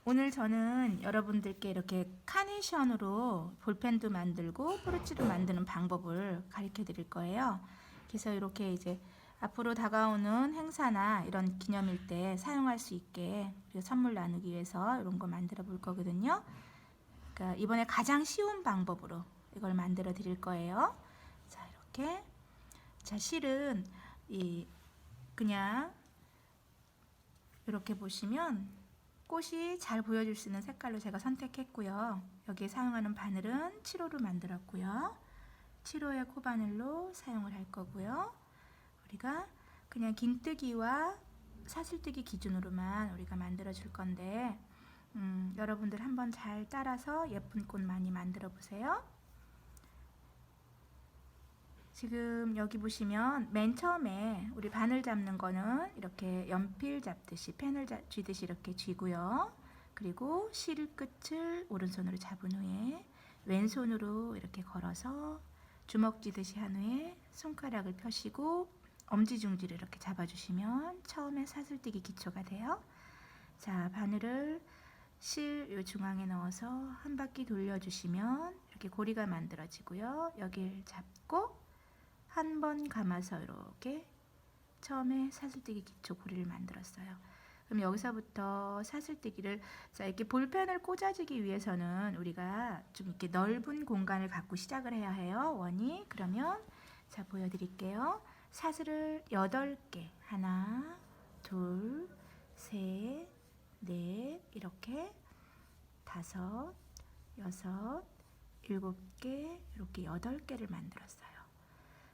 오늘 저는 여러분들께 이렇게 카네이션으로 볼펜도 만들고 포르치도 만드는 방법을 가르쳐 드릴 거예요. 그래서 이렇게 이제 앞으로 다가오는 행사나 이런 기념일 때 사용할 수 있게 선물 나누기 위해서 이런 거 만들어 볼 거거든요. 그러니까 이번에 가장 쉬운 방법으로 이걸 만들어 드릴 거예요. 자, 이렇게. 자, 실은 그냥 이렇게 보시면 꽃이 잘 보여줄 수 있는 색깔로 제가 선택했고요. 여기에 사용하는 바늘은 7호로 만들었고요. 7호의 코바늘로 사용을 할 거고요. 우리가 그냥 긴뜨기와 사슬뜨기 기준으로만 우리가 만들어 줄 건데 여러분들 한번 잘 따라서 예쁜 꽃 많이 만들어 보세요. 지금 여기 보시면 맨 처음에 우리 바늘 잡는 거는 이렇게 연필 잡듯이 펜을 쥐듯이 이렇게 쥐고요. 그리고 실 끝을 오른손으로 잡은 후에 왼손으로 이렇게 걸어서 주먹 쥐듯이 한 후에 손가락을 펴시고 엄지중지를 이렇게 잡아주시면 처음에 사슬뜨기 기초가 돼요. 자, 바늘을 실 요 중앙에 넣어서 한 바퀴 돌려주시면 이렇게 고리가 만들어지고요. 여기를 잡고 한 번 감아서 이렇게 처음에 사슬뜨기 기초 고리를 만들었어요. 그럼 여기서부터 사슬뜨기를 이렇게 볼펜을 꽂아주기 위해서는 우리가 좀 이렇게 넓은 공간을 갖고 시작을 해야 해요. 원이. 그러면 자, 보여드릴게요. 사슬을 8개 하나 둘 셋 넷 이렇게 5 6 7개 이렇게 8개를 만들었어요.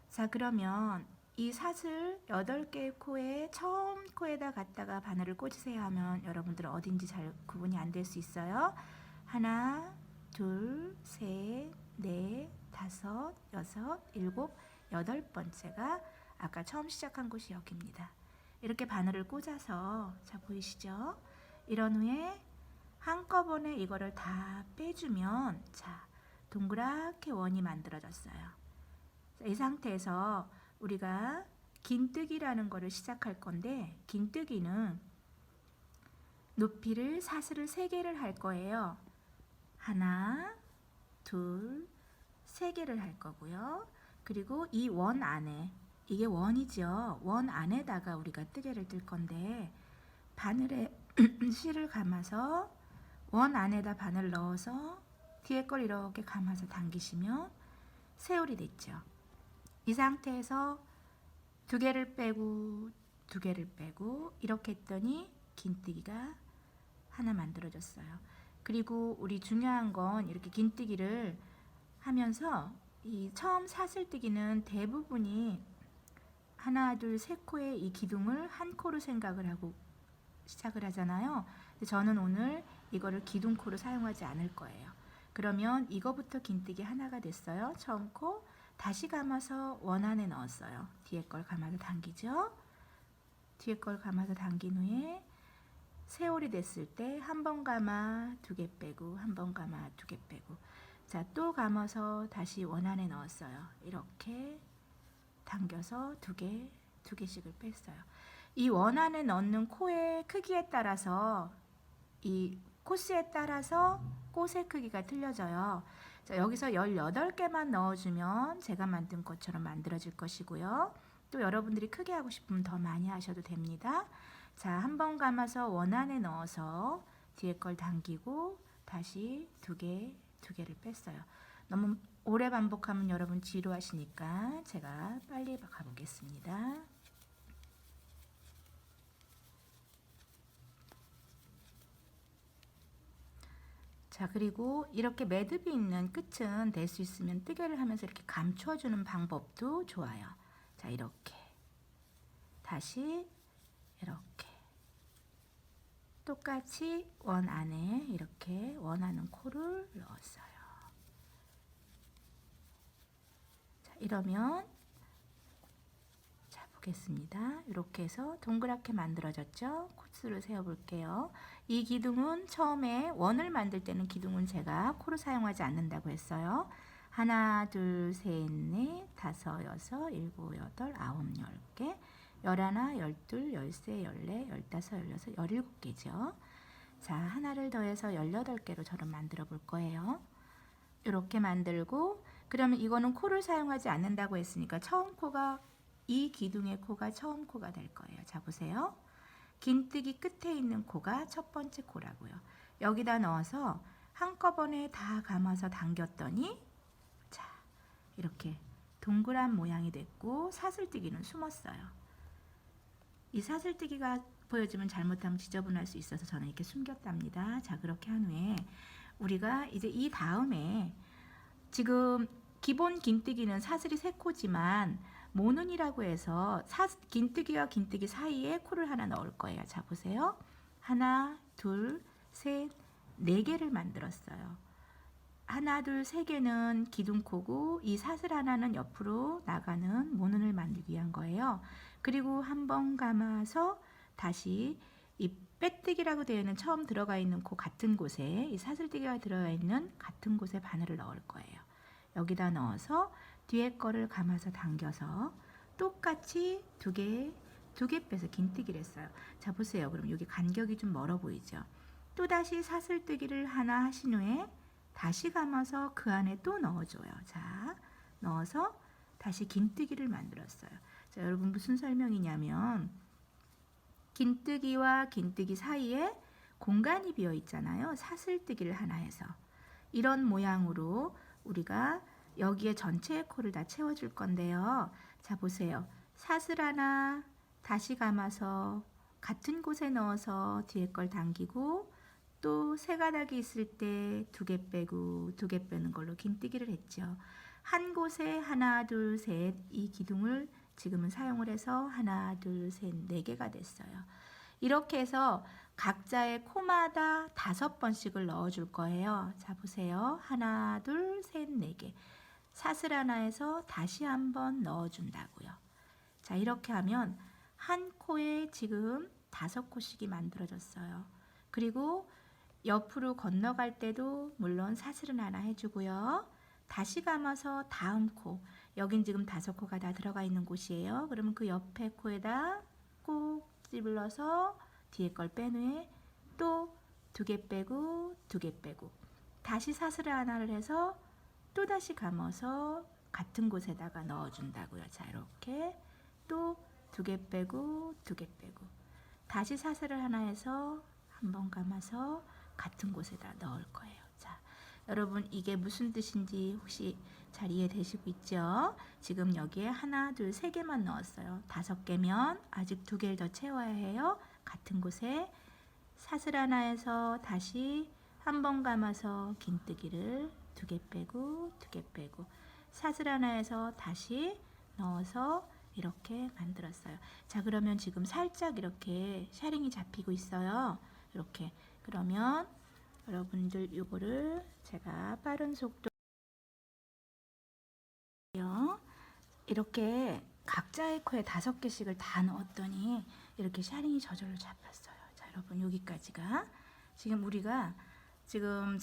자, 그러면 이 사슬 8개의 코에 처음 코에다 갖다가 바늘을 꽂으세요 하면 여러분들은 어딘지 잘 구분이 안 될 수 있어요. 하나, 둘, 셋, 넷, 5, 6, 7, 8번째가 아까 처음 시작한 곳이 여기입니다. 이렇게 바늘을 꽂아서 자, 보이시죠? 이런 후에 한꺼번에 이거를 다 빼주면 자, 동그랗게 원이 만들어졌어요. 이 상태에서 우리가 긴뜨기라는 거를 시작할 건데 긴뜨기는 높이를 사슬을 3개를 할 거예요. 하나, 둘, 3개를 할 거고요. 그리고 이 원 안에 이게 원이죠. 원 안에다가 우리가 뜨개를 뜰 건데 바늘에 실을 감아서 원 안에다 바늘 넣어서 뒤에 걸 이렇게 감아서 당기시면 세올이 됐죠. 이 상태에서 2개를 빼고 2개를 빼고 이렇게 했더니 긴뜨기가 하나 만들어졌어요. 그리고 우리 중요한 건 이렇게 긴뜨기를 하면서 이 처음 사슬뜨기는 대부분이 하나 둘 세 코의 이 기둥을 한 코로 생각을 하고 시작을 하잖아요. 저는 오늘 이거를 기둥코로 사용하지 않을 거예요. 그러면 이거부터 긴뜨기 하나가 됐어요. 처음 코 다시 감아서 원 안에 넣었어요. 뒤에 걸 감아서 당기죠. 뒤에 걸 감아서 당긴 후에 세올이 됐을 때 한 번 감아 2개 빼고 한 번 감아 2개 빼고 자, 또 감아서 다시 원 안에 넣었어요. 이렇게 당겨서 2개씩을 뺐어요. 이 원 안에 넣는 코의 크기에 따라서 이 코스에 따라서 꽃의 크기가 틀려져요. 자, 여기서 18개만 넣어주면 제가 만든 것처럼 만들어질 것이고요. 또 여러분들이 크게 하고 싶으면 더 많이 하셔도 됩니다. 자, 한 번 감아서 원 안에 넣어서 뒤에 걸 당기고 다시 2개를 뺐어요. 너무 오래 반복하면 여러분 지루하시니까 제가 빨리 가보겠습니다. 자, 그리고 이렇게 매듭이 있는 끝은 될 수 있으면 뜨개를 하면서 이렇게 감춰주는 방법도 좋아요. 자, 이렇게 다시 이렇게 똑같이 원 안에 이렇게 원하는 코를 넣었어요. 자, 이러면 자, 보겠습니다. 이렇게 해서 동그랗게 만들어졌죠? 코스를 세워 볼게요. 이 기둥은 처음에 원을 만들 때는 기둥은 제가 코를 사용하지 않는다고 했어요. 하나, 둘, 셋, 넷, 5, 6, 7, 8, 9, 10개, 11, 12, 13, 14, 15, 16, 17개죠. 자, 하나를 더해서 18개로 저는 만들어 볼 거예요. 이렇게 만들고, 그러면 이거는 코를 사용하지 않는다고 했으니까 처음 코가, 이 기둥의 코가 처음 코가 될 거예요. 자, 보세요. 긴뜨기 끝에 있는 코가 첫 번째 코라고요. 여기다 넣어서 한꺼번에 다 감아서 당겼더니, 자, 이렇게 동그란 모양이 됐고 사슬뜨기는 숨었어요. 이 사슬뜨기가 보여지면 잘못하면 지저분할 수 있어서 저는 이렇게 숨겼답니다. 자, 그렇게 한 후에 우리가 이제 이 다음에 지금 기본 긴뜨기는 사슬이 3코지만 모눈이라고 해서 긴뜨기와 긴뜨기 사이에 코를 하나 넣을 거예요. 자, 보세요. 하나, 둘, 셋, 4개를 만들었어요. 하나, 둘, 3개는 기둥코고 이 사슬 하나는 옆으로 나가는 모눈을 만들기 위한 거예요. 그리고 한 번 감아서 다시 이 빼뜨기라고 되어 있는 처음 들어가 있는 코 같은 곳에 이 사슬뜨기가 들어가 있는 같은 곳에 바늘을 넣을 거예요. 여기다 넣어서 뒤에 거를 감아서 당겨서 똑같이 두 개 빼서 긴뜨기를 했어요. 자, 보세요. 그럼 여기 간격이 좀 멀어 보이죠? 또다시 사슬뜨기를 하나 하신 후에 다시 감아서 그 안에 또 넣어줘요. 자, 넣어서 다시 긴뜨기를 만들었어요. 자, 여러분 무슨 설명이냐면 긴뜨기와 긴뜨기 사이에 공간이 비어 있잖아요. 사슬뜨기를 하나 해서 이런 모양으로 우리가 여기에 전체의 코를 다 채워줄 건데요. 자, 보세요. 사슬 하나 다시 감아서 같은 곳에 넣어서 뒤에 걸 당기고 또 3가닥이 있을 때 2개 빼고 2개 빼는 걸로 긴뜨기를 했죠. 한 곳에 하나, 둘, 셋 이 기둥을 지금은 사용을 해서 하나, 둘, 셋, 4개가 됐어요. 이렇게 해서 각자의 코마다 5번씩을 넣어줄 거예요. 자, 보세요. 하나, 둘, 셋, 4개. 사슬 하나에서 다시 한번 넣어준다고요. 자, 이렇게 하면 한 코에 지금 5코씩이 만들어졌어요. 그리고 옆으로 건너갈 때도 물론 사슬은 하나 해주고요. 다시 감아서 다음 코, 여긴 지금 5코가 다 들어가 있는 곳이에요. 그러면 그 옆에 코에다 꼭 찝을러서 뒤에 걸 뺀 후에 또 2개 빼고 2개 빼고 다시 사슬을 하나를 해서 또 다시 감아서 같은 곳에다가 넣어준다고요. 자, 이렇게 또 2개 빼고 2개 빼고 다시 사슬을 하나 해서 한번 감아서 같은 곳에다 넣을 거예요. 자, 여러분 이게 무슨 뜻인지 혹시 잘 이해되시고 있죠? 지금 여기에 하나, 둘, 3개만 넣었어요. 5개면 아직 2개를 더 채워야 해요. 같은 곳에 사슬 하나에서 다시 한번 감아서 긴뜨기를 2개 빼고 2개 빼고 사슬 하나에서 다시 넣어서 이렇게 만들었어요. 자, 그러면 지금 살짝 이렇게 샤링이 잡히고 있어요. 이렇게. 그러면 여러분들 이거를 제가 빠른 속도 이렇게 각자의 코에 5개씩을 다 넣었더니 이렇게 샤링이 저절로 잡혔어요. 자, 여러분 여기까지가 지금 우리가 지금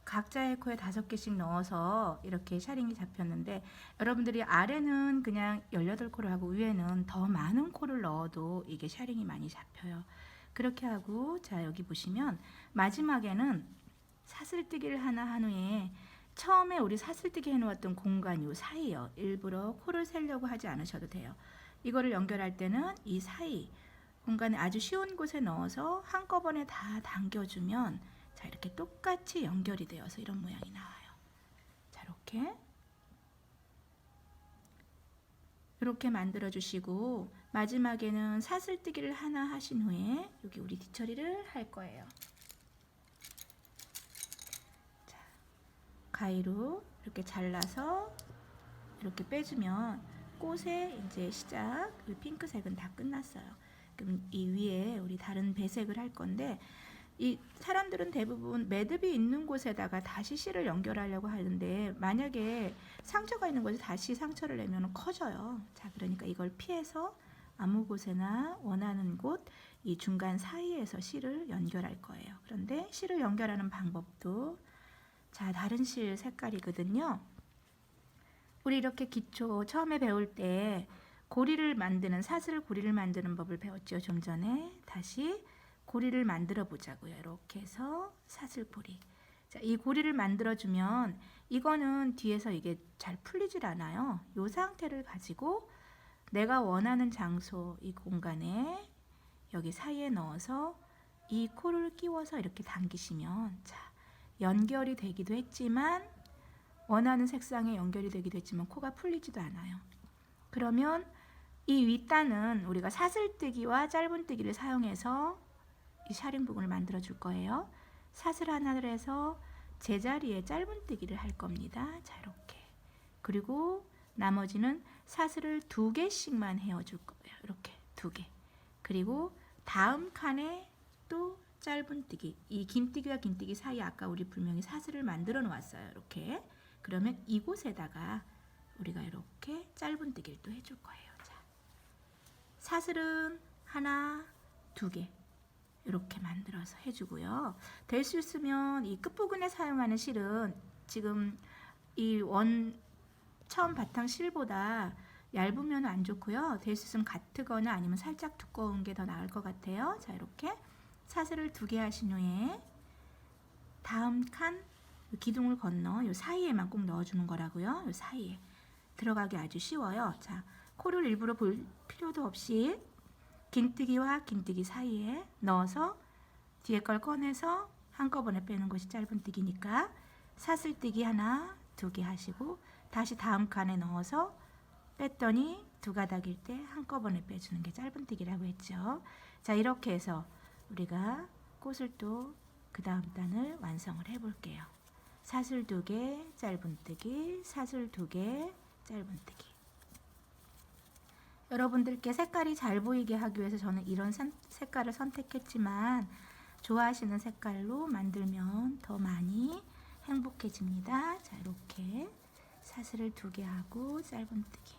각자의 코에 5개씩 넣어서 이렇게 샤링이 잡혔는데 여러분들이 아래는 그냥 18코를 하고 위에는 더 많은 코를 넣어도 이게 샤링이 많이 잡혀요. 그렇게 하고 자, 여기 보시면 마지막에는 사슬뜨기를 하나 한 후에 처음에 우리 사슬뜨기 해놓았던 공간 요 사이요. 일부러 코를 세려고 하지 않으셔도 돼요. 이거를 연결할 때는 이 사이 공간에 아주 쉬운 곳에 넣어서 한꺼번에 다 당겨주면 자, 이렇게 똑같이 연결이 되어서 이런 모양이 나와요. 자, 이렇게 만들어 주시고 마지막에는 사슬뜨기를 하나 하신 후에 여기 우리 뒤처리를 할 거예요. 자, 가위로 이렇게 잘라서 이렇게 빼주면 꽃의 이제 시작, 이 핑크색은 다 끝났어요. 그럼 이 위에 우리 다른 배색을 할 건데 이 사람들은 대부분 매듭이 있는 곳에다가 다시 실을 연결하려고 하는데 만약에 상처가 있는 곳에 다시 상처를 내면 커져요. 자, 그러니까 이걸 피해서 아무 곳에나 원하는 곳 이 중간 사이에서 실을 연결할 거예요. 그런데 실을 연결하는 방법도 자, 다른 실 색깔이거든요. 우리 이렇게 기초 처음에 배울 때 고리를 만드는 사슬 고리를 만드는 법을 배웠죠. 좀 전에 다시 고리를 만들어 보자고요. 이렇게 해서 사슬고리. 자, 이 고리를 만들어 주면 이거는 뒤에서 이게 잘 풀리질 않아요. 이 상태를 가지고 내가 원하는 장소, 이 공간에 여기 사이에 넣어서 이 코를 끼워서 이렇게 당기시면, 자, 연결이 되기도 했지만 원하는 색상에 연결이 되기도 했지만 코가 풀리지도 않아요. 그러면 이 윗단은 우리가 사슬뜨기와 짧은뜨기를 사용해서 이 샤링 부분을 만들어 줄 거예요. 사슬 하나를 해서 제자리에 짧은뜨기를 할 겁니다. 자, 이렇게. 그리고 나머지는 사슬을 2개씩만 헤어 줄 거예요. 이렇게 2개. 그리고 다음 칸에 또 짧은뜨기. 이 긴뜨기와 긴뜨기 사이에 아까 우리 분명히 사슬을 만들어 놓았어요. 이렇게. 그러면 이곳에다가 우리가 이렇게 짧은뜨기를 또 해줄 거예요. 자, 사슬은 하나, 2개. 이렇게 만들어서 해주고요. 될 수 있으면 이 끝부분에 사용하는 실은 지금 이 처음 바탕 실보다 얇으면 안 좋고요. 될 수 있으면 같거나 아니면 살짝 두꺼운 게 더 나을 것 같아요. 자, 이렇게 사슬을 2개 하신 후에 다음 칸 기둥을 건너 이 사이에만 꼭 넣어주는 거라고요. 이 사이에 들어가기 아주 쉬워요. 자, 코를 일부러 볼 필요도 없이 긴뜨기와 긴뜨기 사이에 넣어서 뒤에 걸 꺼내서 한꺼번에 빼는 것이 짧은뜨기니까 사슬뜨기 하나, 2개 하시고 다시 다음 칸에 넣어서 뺐더니 2가닥일 때 한꺼번에 빼주는 게 짧은뜨기라고 했죠. 자, 이렇게 해서 우리가 꽃을 또 그 다음 단을 완성을 해 볼게요. 사슬 2개, 짧은뜨기, 사슬 2개, 짧은뜨기. 여러분들께 색깔이 잘 보이게 하기 위해서 저는 이런 색깔을 선택했지만 좋아하시는 색깔로 만들면 더 많이 행복해집니다. 자, 이렇게 사슬을 2개 하고 짧은뜨기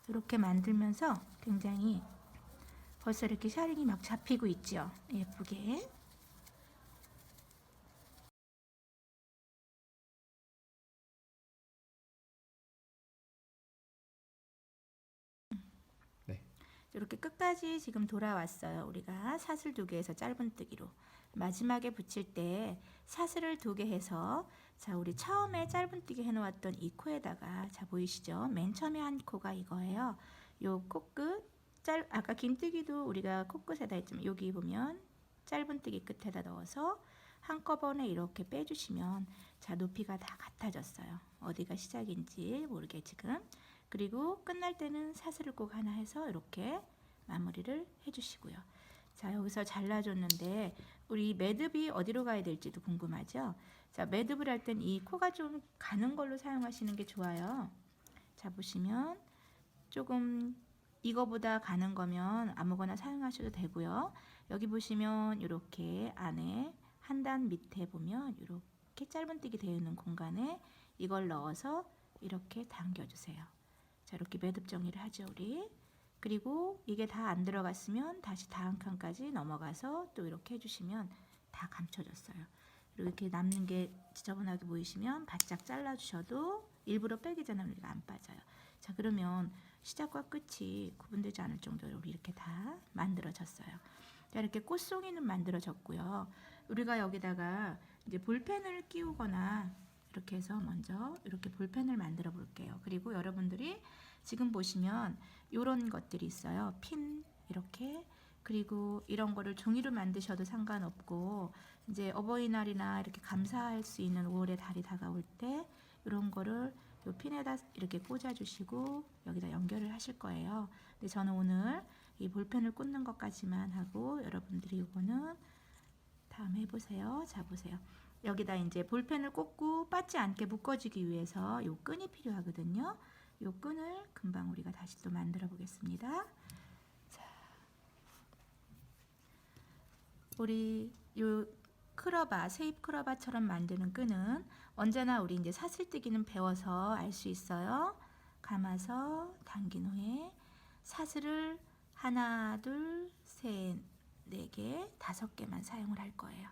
이렇게 만들면서 굉장히 벌써 이렇게 샤링이 막 잡히고 있죠. 예쁘게. 네. 이렇게 끝까지 지금 돌아왔어요. 우리가 사슬 2개에서 짧은뜨기로 마지막에 붙일 때 사슬을 2개 해서, 자, 우리 처음에 짧은뜨기 해놓았던 이 코에다가, 자, 보이시죠? 맨 처음에 한 코가 이거예요. 요 코끝 아까 긴뜨기도 우리가 코끝에다 했지만 여기 보면 짧은뜨기 끝에다 넣어서 한꺼번에 이렇게 빼주시면, 자, 높이가 다 같아졌어요. 어디가 시작인지 모르게 지금. 그리고 끝날 때는 사슬을 꼭 하나 해서 이렇게 마무리를 해주시고요. 자, 여기서 잘라줬는데 우리 매듭이 어디로 가야 될지도 궁금하죠? 자, 매듭을 할 땐 이 코가 좀 가는 걸로 사용하시는 게 좋아요. 자, 보시면 조금 이거보다 가는 거면 아무거나 사용하셔도 되고요. 여기 보시면 이렇게 안에 한 단 밑에 보면 이렇게 짧은뜨기 되어 있는 공간에 이걸 넣어서 이렇게 당겨주세요. 자, 이렇게 매듭 정리를 하죠, 우리. 그리고 이게 다 안 들어갔으면 다시 다음 칸까지 넘어가서 또 이렇게 해주시면 다 감춰졌어요. 그리고 이렇게 남는 게 지저분하게 보이시면 바짝 잘라주셔도 일부러 빼기 전에 우리가 안 빠져요. 자, 그러면 시작과 끝이 구분되지 않을 정도로 우리 이렇게 다 만들어졌어요. 자, 이렇게 꽃송이는 만들어졌고요. 우리가 여기다가 이제 볼펜을 끼우거나 이렇게 해서 먼저 이렇게 볼펜을 만들어 볼게요. 그리고 여러분들이 지금 보시면 이런 것들이 있어요. 핀 이렇게, 그리고 이런 거를 종이로 만드셔도 상관없고, 이제 어버이날이나 이렇게 감사할 수 있는 5월의 달이 다가올 때 이런 거를 요 핀에다 이렇게 꽂아주시고 여기다 연결을 하실 거예요. 근데 저는 오늘 이 볼펜을 꽂는 것까지만 하고, 여러분들이 이거는 다음에 해보세요. 자, 보세요. 여기다 이제 볼펜을 꽂고 빠지 않게 묶어주기 위해서 요 끈이 필요하거든요. 요 끈을 금방 우리가 다시 또 만들어 보겠습니다. 자, 우리 요 크로바, 세입 크로바처럼 만드는 끈은 언제나 우리 이제 사슬뜨기는 배워서 알 수 있어요. 감아서 당긴 후에 사슬을 하나, 둘, 셋, 4개, 5개만 사용을 할 거예요.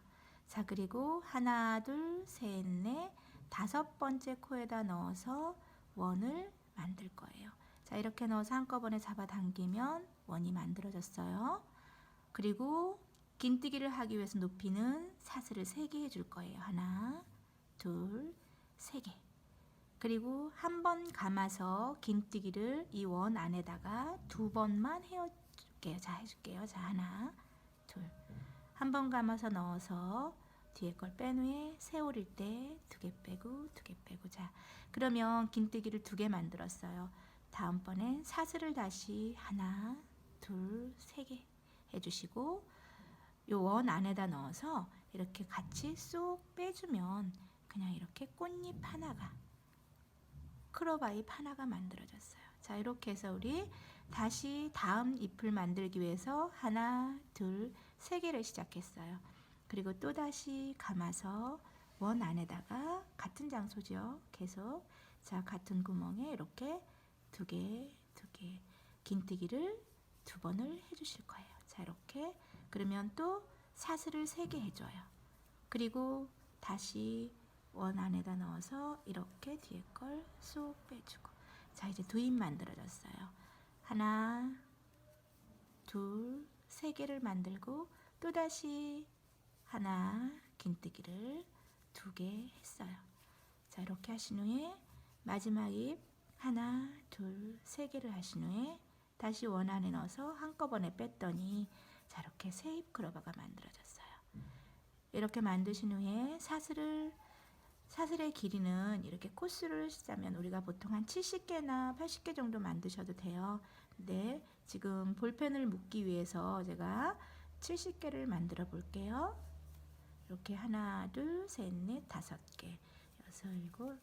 자, 그리고 하나, 둘, 셋, 넷, 5번째 코에다 넣어서 원을 만들 거예요. 자, 이렇게 넣어서 한꺼번에 잡아당기면 원이 만들어졌어요. 그리고 긴뜨기를 하기 위해서 높이는 사슬을 3개 해줄 거예요. 하나, 둘, 3개. 그리고 한 번 감아서 긴뜨기를 이 원 안에다가 2번만 해줄게요. 자, 해줄게요. 자, 하나, 둘. 한 번 감아서 넣어서 뒤에 걸 뺀 후에 세올릴 때 2개 빼고 2개 빼고. 자, 그러면 긴뜨기를 2개 만들었어요. 다음번엔 사슬을 다시 하나, 둘, 3개 해주시고 요 원 안에다 넣어서 이렇게 같이 쏙 빼주면 그냥 이렇게 꽃잎 하나가, 크로바잎 하나가 만들어졌어요. 자, 이렇게 해서 우리 다시 다음 잎을 만들기 위해서 하나, 둘, 3개를 시작했어요. 그리고 또 다시 감아서 원 안에다가 같은 장소죠. 계속. 자, 같은 구멍에 이렇게 2개, 2개 긴뜨기를 2번을 해주실 거예요. 자, 이렇게. 그러면 또 사슬을 3개 해줘요. 그리고 다시 원 안에다 넣어서 이렇게 뒤에 걸 쏙 빼주고. 자, 이제 2잎 만들어졌어요. 하나, 둘, 3개를 만들고 또다시 하나, 긴뜨기를 2개 했어요. 자, 이렇게 하신 후에 마지막 잎 하나, 둘, 3개를 하신 후에 다시 원 안에 넣어서 한꺼번에 뺐더니 자, 이렇게 3잎 크로바가 만들어졌어요. 이렇게 만드신 후에 사슬의 길이는 이렇게 코스를 짜면 우리가 보통 한 70개나 80개 정도 만드셔도 돼요. 근데 지금 볼펜을 묶기 위해서 제가 70개를 만들어 볼게요. 이렇게 하나, 둘, 셋, 넷, 5개, 6, 7.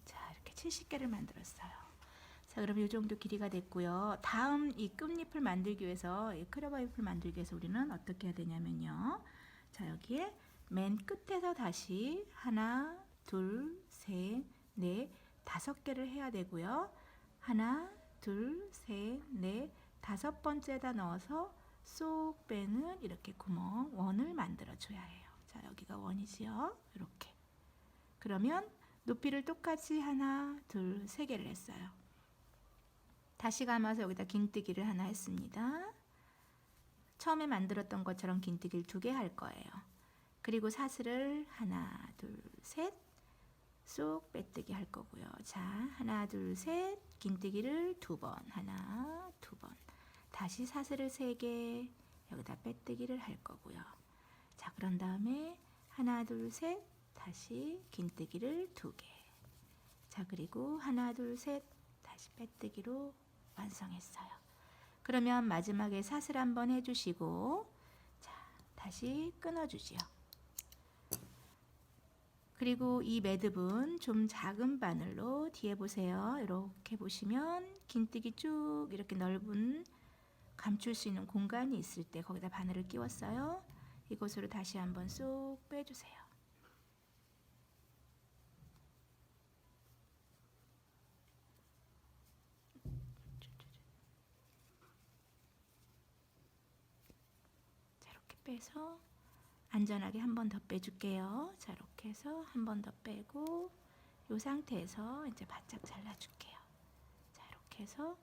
자, 이렇게 70개를 만들었어요. 자, 그럼 이 정도 길이가 됐고요. 다음 이 끝잎을 만들기 위해서, 이 크로바 잎을 만들기 위해서 우리는 어떻게 해야 되냐면요. 자, 여기에 맨 끝에서 다시 하나, 둘, 셋, 넷, 5개를 해야 되고요. 하나, 둘, 셋, 넷, 5번째에다 넣어서 쏙 빼는 이렇게 구멍, 원을 만들어 줘야 해요. 자, 여기가 원이지요. 이렇게. 그러면 높이를 똑같이 하나, 둘, 3개를 했어요. 다시 감아서 여기다 긴뜨기를 하나 했습니다. 처음에 만들었던 것처럼 긴뜨기를 2개 할 거예요. 그리고 사슬을 하나, 둘, 셋, 쏙 빼뜨기 할 거고요. 자, 하나, 둘, 셋, 긴뜨기를 2번, 하나, 2번. 다시 사슬을 3개, 여기다 빼뜨기를 할 거고요. 자, 그런 다음에 하나, 둘, 셋, 다시 긴뜨기를 2개. 자, 그리고 하나, 둘, 셋, 다시 빼뜨기로 완성했어요. 그러면 마지막에 사슬 한번 해주시고, 자, 다시 끊어주지요. 그리고 이 매듭은 좀 작은 바늘로 뒤에 보세요. 이렇게 보시면 긴뜨기 쭉 이렇게 넓은 감출 수 있는 공간이 있을 때 거기다 바늘을 끼웠어요. 이곳으로 다시 한번 쏙 빼주세요. 자, 이렇게 빼서 안전하게 한 번 더 빼줄게요. 자, 이렇게 해서 한 번 더 빼고 이 상태에서 이제 바짝 잘라줄게요. 자, 이렇게 해서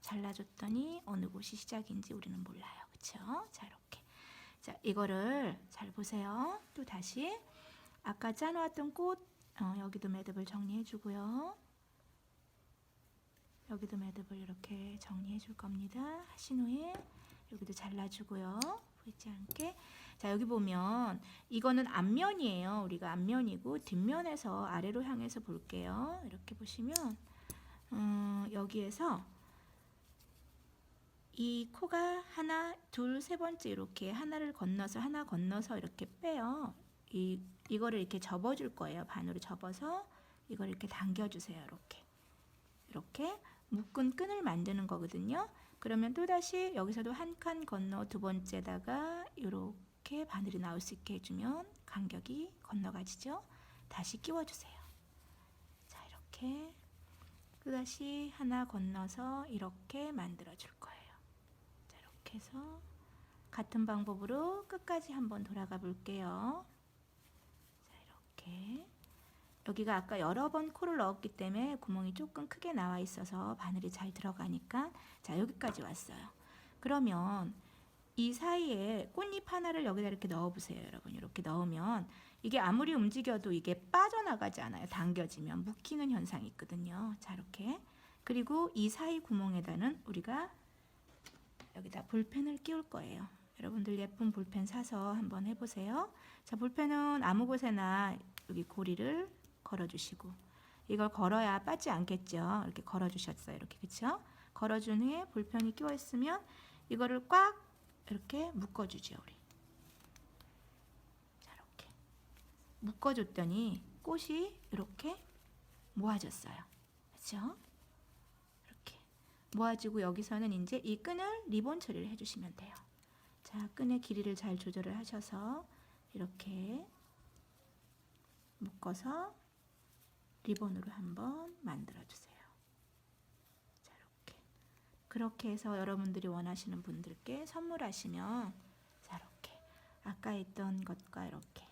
잘라줬더니 어느 곳이 시작인지 우리는 몰라요. 그쵸? 자, 이렇게. 자, 이거를 잘 보세요. 또 다시 아까 짜놓았던 꽃, 여기도 매듭을 정리해 주고요. 여기도 매듭을 이렇게 정리해 줄 겁니다. 하신 후에 여기도 잘라주고요. 보이지 않게. 자, 여기 보면 이거는 앞면이에요. 우리가 앞면이고 뒷면에서 아래로 향해서 볼게요. 이렇게 보시면 여기에서 이 코가 하나, 둘, 3번째 이렇게 하나를 건너서 하나 건너서 이렇게 빼요. 이거를 이렇게 접어줄 거예요. 반으로 접어서 이걸 이렇게 당겨주세요. 이렇게 묶은 끈을 만드는 거거든요. 그러면 또다시 여기서도 한 칸 건너 2번째다가 이렇게 바늘이 나올 수 있게 해주면 간격이 건너가지죠. 다시 끼워주세요. 자, 이렇게 또다시 하나 건너서 이렇게 만들어 줄 거예요. 자, 이렇게 해서 같은 방법으로 끝까지 한번 돌아가 볼게요. 자, 이렇게 여기가 아까 여러 번 코를 넣었기 때문에 구멍이 조금 크게 나와 있어서 바늘이 잘 들어가니까 자, 여기까지 왔어요. 그러면 이 사이에 꽃잎 하나를 여기다 이렇게 넣어 보세요, 여러분. 이렇게 넣으면 이게 아무리 움직여도 이게 빠져나가지 않아요. 당겨지면 묵히는 현상이 있거든요. 자, 이렇게. 그리고 이 사이 구멍에다는 우리가 여기다 볼펜을 끼울 거예요. 여러분들 예쁜 볼펜 사서 한번 해보세요. 자, 볼펜은 아무 곳에나 여기 고리를 걸어주시고, 이걸 걸어야 빠지지 않겠죠. 이렇게 걸어주셨어요. 이렇게, 그쵸? 걸어준 후에 볼펜이 끼워 있으면 이거를 꽉 이렇게 묶어주죠, 우리. 자, 이렇게 묶어줬더니 꽃이 이렇게 모아졌어요. 그렇죠? 이렇게 모아지고 여기서는 이제 이 끈을 리본 처리를 해주시면 돼요. 자, 끈의 길이를 잘 조절을 하셔서 이렇게 묶어서 리본으로 한번 만들어 주세요. 자, 이렇게. 그렇게 해서 여러분들이 원하시는 분들께 선물하시면 자, 이렇게 아까 했던 것과 이렇게